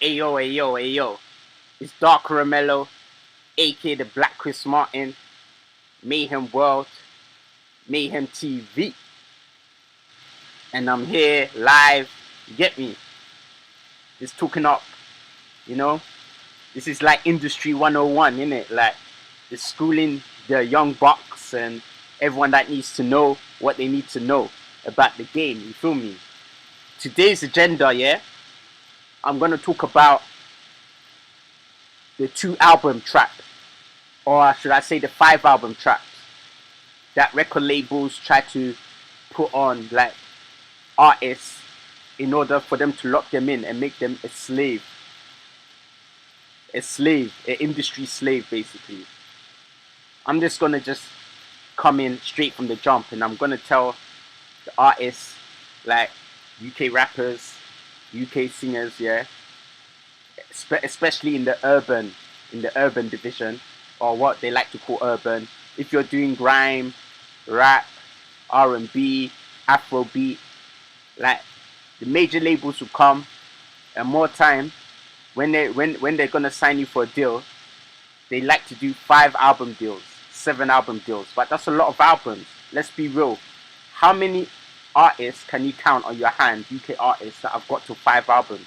Ayo, ayo, ayo. It's Dark ROMELLO, aka the Black Chris Martin, Mayhem World, Mayhem TV. And I'm here live. You get me? Just talking up, you know? This is like Industry 101, innit? Like, it's schooling the young bucks and everyone that needs to know what they need to know about the game, you feel me? Today's agenda, yeah? I'm gonna talk about the 2-album trap, or should I say the 5-album traps that record labels try to put on like artists in order for them to lock them in and make them a slave, an industry slave basically. I'm just gonna come in straight from the jump and I'm gonna tell the artists, like UK rappers, UK singers, yeah, especially in the urban division, or what they like to call urban. If you're doing grime, rap, R&B, Afrobeat, like the major labels will come, and more time when they're gonna sign you for a deal, they like to do 5-album deals, 7-album deals. But that's a lot of albums. Let's be real. How many artists can you count on your hand, UK artists, that have got to 5 albums?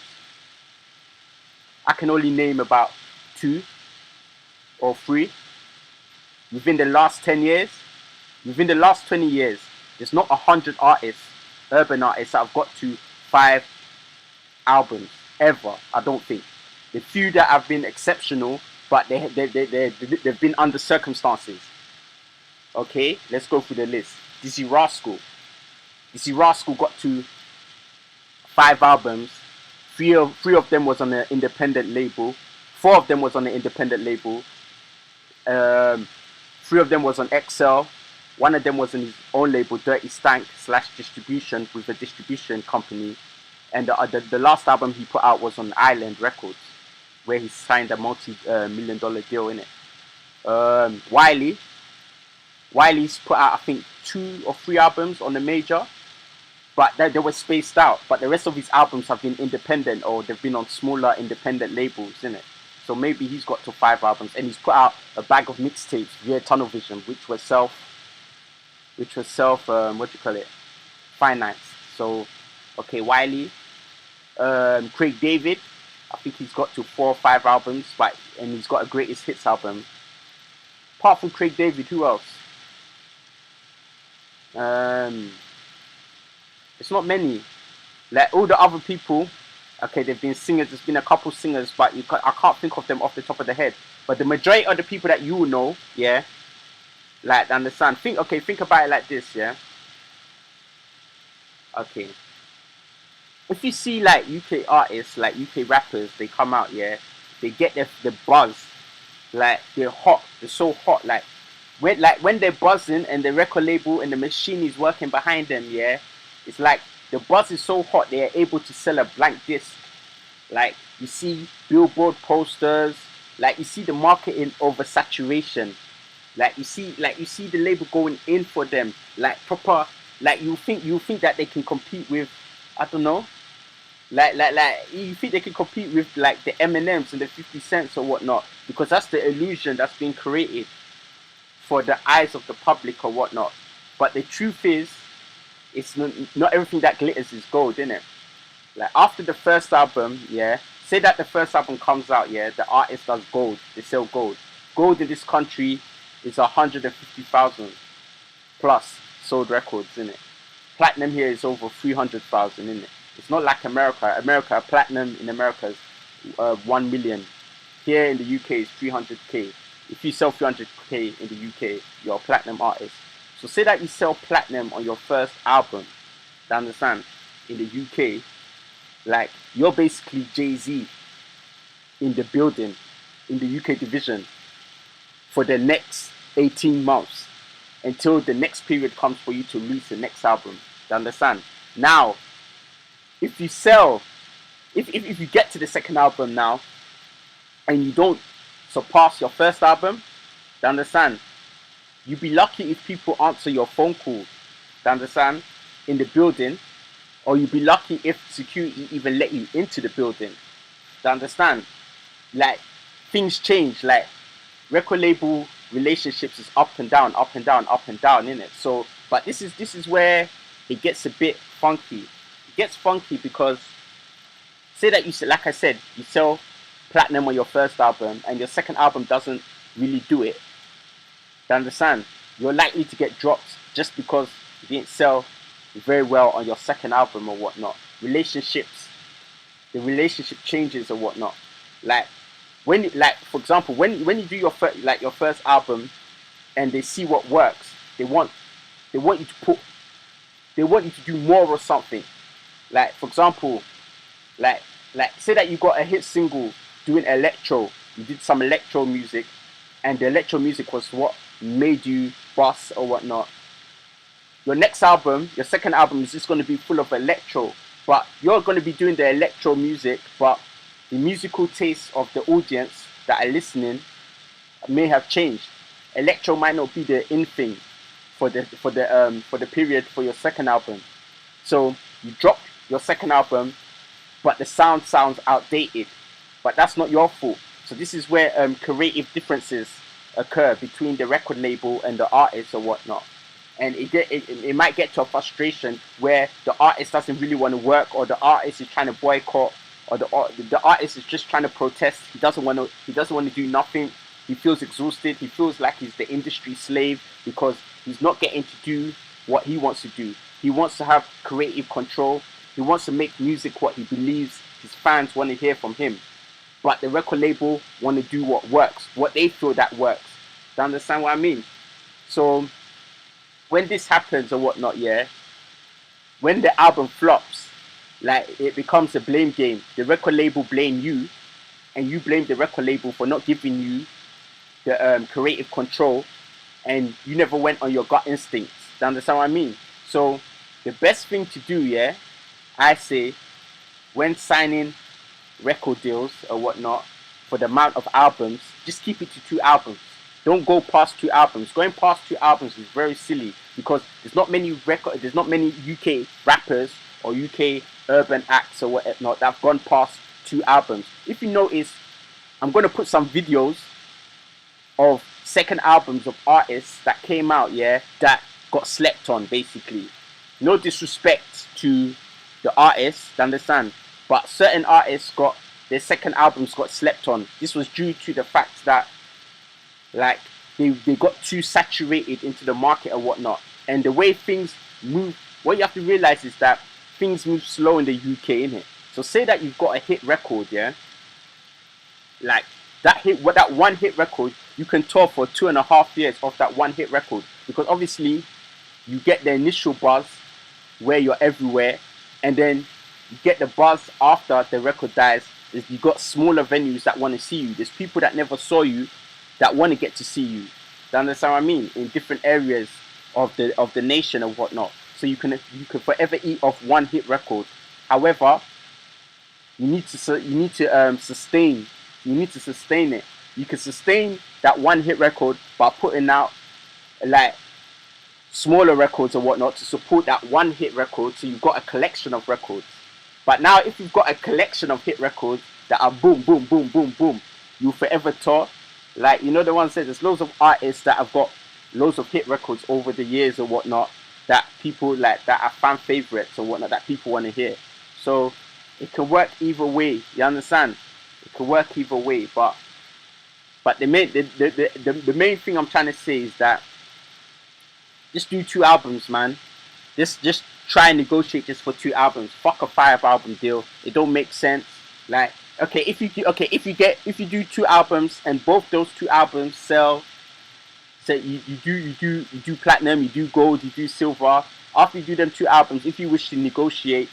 I can only name about 2 or 3 within the last 10 years. Within the last 20 years, there's not 100 artists, urban artists, that have got to 5 albums ever. I don't think. The few that have been exceptional, but they've been under circumstances. Okay, let's go through the list. Dizzy Rascal got to 5 albums. Three of them was on an independent label. 4 of them was on an independent label. 3 of them was on XL. 1 of them was on his own label, Dirty Stank / distribution, with a distribution company. And the last album he put out was on Island Records, where he signed a multi-million-dollar deal in it. Wiley's put out, I think, 2 or 3 albums on the major, but they were spaced out. But the rest of his albums have been independent, or they've been on smaller independent labels, innit? So maybe he's got to 5 albums, and he's put out a bag of mixtapes via Tunnel Vision, which was self financed. So, okay, Wiley, Craig David, I think he's got to 4 or 5 albums, and he's got a greatest hits album. Apart from Craig David, who else? It's not many. Like all the other people, okay, they've been singers. There's been a couple singers, but I can't think of them off the top of the head. But the majority of the people that you know, yeah, like understand. Think about it like this, yeah. Okay. If you see like UK artists, like UK rappers, they come out, yeah, they get the buzz, like they're hot, they're so hot, like when they're buzzing and the record label and the machine is working behind them, yeah, it's like the buzz is so hot they are able to sell a blank disc. Like you see billboard posters, like you see the marketing oversaturation, like you see the label going in for them, like proper, like you think that they can compete with, I don't know, like you think they can compete with like the Eminems and the 50 Cents or whatnot, because that's the illusion that's been created for the eyes of the public or whatnot. But the truth is, it's not everything that glitters is gold, innit? Like after the first album, yeah, say that the first album comes out, yeah, the artist does gold, they sell gold. Gold in this country is 150,000 plus sold records, innit? Platinum here is over 300,000, innit? It's not like America. Platinum in America is 1 million. Here in the UK is 300k. If you sell 300k in the UK, you're a platinum artist. So say that you sell platinum on your first album, you understand? In the UK, like you're basically Jay-Z in the building, in the UK division, for the next 18 months until the next period comes for you to release the next album. You understand? Now, if you get to the second album now and you don't surpass your first album, you understand? You'd be lucky if people answer your phone call, you understand, in the building, or you'd be lucky if security even let you into the building. You understand? Like things change. Like record label relationships is up and down, up and down, up and down, innit? So, but this is where it gets a bit funky. It gets funky because say that like I said, you sell platinum on your first album and your second album doesn't really do it. You understand? You're likely to get dropped just because you didn't sell very well on your second album or whatnot. The relationship changes or whatnot. Like like for example, when you do your your first album and they see what works, they want you to put they want you to do more or something. Like for example, like say that you got a hit single doing electro, you did some electro music, and the electro music was what made you bust or whatnot. Your next album, your second album, is just going to be full of electro, but you're going to be doing the electro music, but the musical taste of the audience that are listening may have changed. Electro might not be the in thing for the period for your second album. So you drop your second album, but the sound sounds outdated. But that's not your fault. So this is where creative differences occur between the record label and the artist or whatnot. And it might get to a frustration where the artist doesn't really want to work, or the artist is trying to boycott, or the artist is just trying to protest. He doesn't want to do nothing. He feels exhausted. He feels like he's the industry slave because he's not getting to do what he wants to do. He wants to have creative control. He wants to make music what he believes his fans want to hear from him. But the record label want to do what works, what they feel that works. Do you understand what I mean? So when this happens or whatnot, yeah, when the album flops, like it becomes a blame game. The record label blame you, and you blame the record label for not giving you the creative control, and you never went on your gut instincts. Do you understand what I mean? So the best thing to do, yeah, I say, when signing record deals or whatnot for the amount of albums, just keep it to 2 albums. Don't go past 2 albums. Going past 2 albums is very silly because there's not many UK rappers or UK urban acts or whatnot that have gone past 2 albums. If you notice, I'm going to put some videos of second albums of artists that came out, yeah, that got slept on, basically. No disrespect to the artists, understand? But certain artists got their second albums got slept on. This was due to the fact that like they got too saturated into the market or whatnot. And the way things move, what you have to realize is that things move slow in the UK, innit? So say that you've got a hit record, yeah? Like that one hit record, you can tour for 2.5 years off that one hit record. Because obviously you get the initial buzz where you're everywhere, and then you get the buzz after the record dies. You got smaller venues that want to see you. There's people that never saw you that want to get to see you. Do you understand what I mean? In different areas of the nation and whatnot. So you can forever eat off one hit record. However, you need to sustain. You need to sustain it. You can sustain that one hit record by putting out like smaller records or whatnot to support that one hit record. So you've got a collection of records. But now, if you've got a collection of hit records that are boom, boom, boom, boom, boom, you'll forever tour. Like, you know, the one says there's loads of artists that have got loads of hit records over the years or whatnot that people like, that are fan favorites or whatnot that people want to hear. So it can work either way. You understand? It can work either way. But the main thing I'm trying to say is that just do 2 albums, man. Just try and negotiate just for 2 albums. Fuck a 5-album deal. It don't make sense. Like, if you do 2 albums and both those 2 albums sell, say you do platinum, you do gold, you do silver. After you do them 2 albums, if you wish to negotiate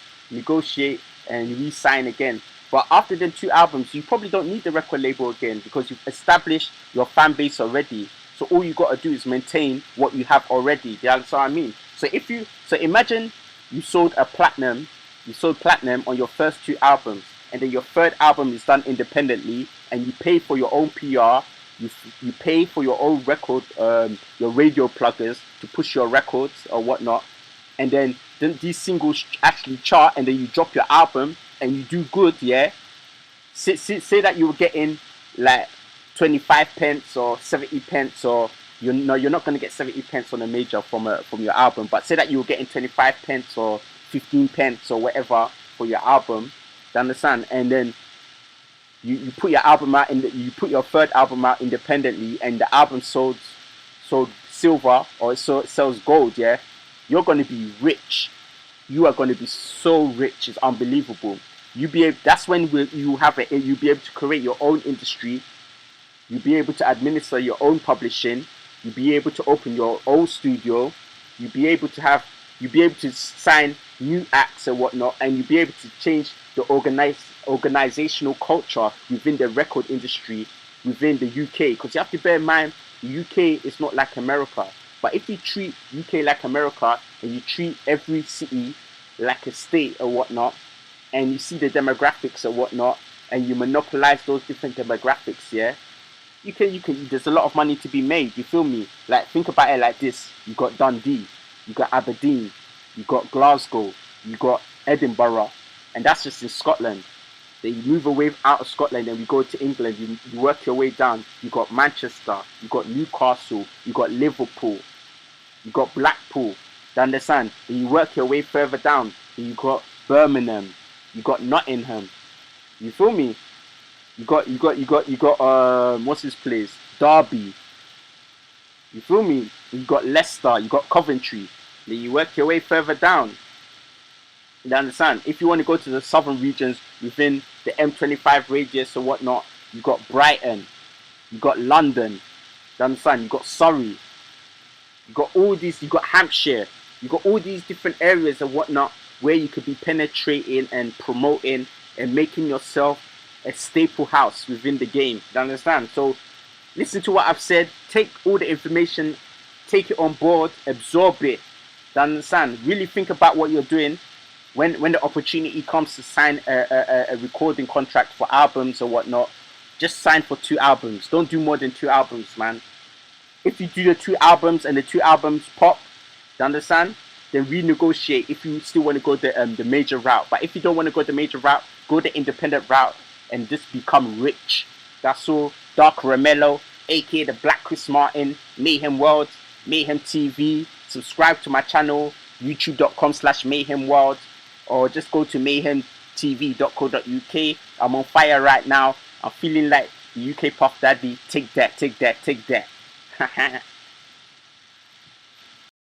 and re-sign again. But after them 2 albums, you probably don't need the record label again because you've established your fan base already. So all you gotta do is maintain what you have already. Do you understand what I mean? So imagine you sold platinum on your first 2 albums, and then your third album is done independently, and you pay for your own PR, you pay for your own record, your radio pluggers to push your records or whatnot, and then these singles actually chart, and then you drop your album and you do good, yeah. say that you were getting like 25 pence or 70 pence, or you're not going to get 70 pence on a major from your album, but say that you were getting 25 pence or 15 pence or whatever for your album. You understand? And then you put your album out you put your third album out independently, and the album sold silver, or it sells gold. Yeah, you're going to be rich. You are going to be so rich. It's unbelievable. That's when you have it. You'll be able to create your own industry. You'll be able to administer your own publishing. You'll be able to open your own studio. You'll be able to sign new acts and whatnot, and you'll be able to change the organizational culture within the record industry within the UK. Because you have to bear in mind, the UK is not like America. But if you treat UK like America, and you treat every city like a state or whatnot, and you see the demographics or whatnot, and you monopolize those different demographics, yeah, you can. There's a lot of money to be made. You feel me? Like, think about it like this: you got Dundee, you got Aberdeen, you got Glasgow, you got Edinburgh, and that's just in Scotland. Then you move away out of Scotland, and we go to England. You work your way down. You got Manchester, you got Newcastle, you got Liverpool, you got Blackpool. You understand? And you work your way further down, and you got Birmingham, you got Nottingham. You feel me? You got what's this place? Derby. You feel me? You got Leicester, you got Coventry. Then you work your way further down. You understand? If you want to go to the southern regions within the M25 radius or whatnot, you got Brighton, you got London. You understand? You got Surrey. You got all these. You got Hampshire. You got all these different areas and whatnot where you could be penetrating and promoting and making yourself a staple house within the game. You understand? So listen to what I've said. Take all the information, take it on board, absorb it. You understand? Really think about what you're doing. When the opportunity comes to sign a recording contract for albums or whatnot, just sign for 2 albums. Don't do more than 2 albums, man. If you do the 2 albums and the 2 albums pop, you understand? Then renegotiate if you still want to go the major route. But if you don't want to go the major route, go the independent route and just become rich. That's all. Dark ROMELLO, aka the Black Chris Martin, Mayhem World, Mayhem TV. Subscribe to my channel, youtube.com/Mayhem World, or just go to mayhemtv.co.uk. I'm on fire right now. I'm feeling like the UK Puff Daddy. Take that, take that, take that.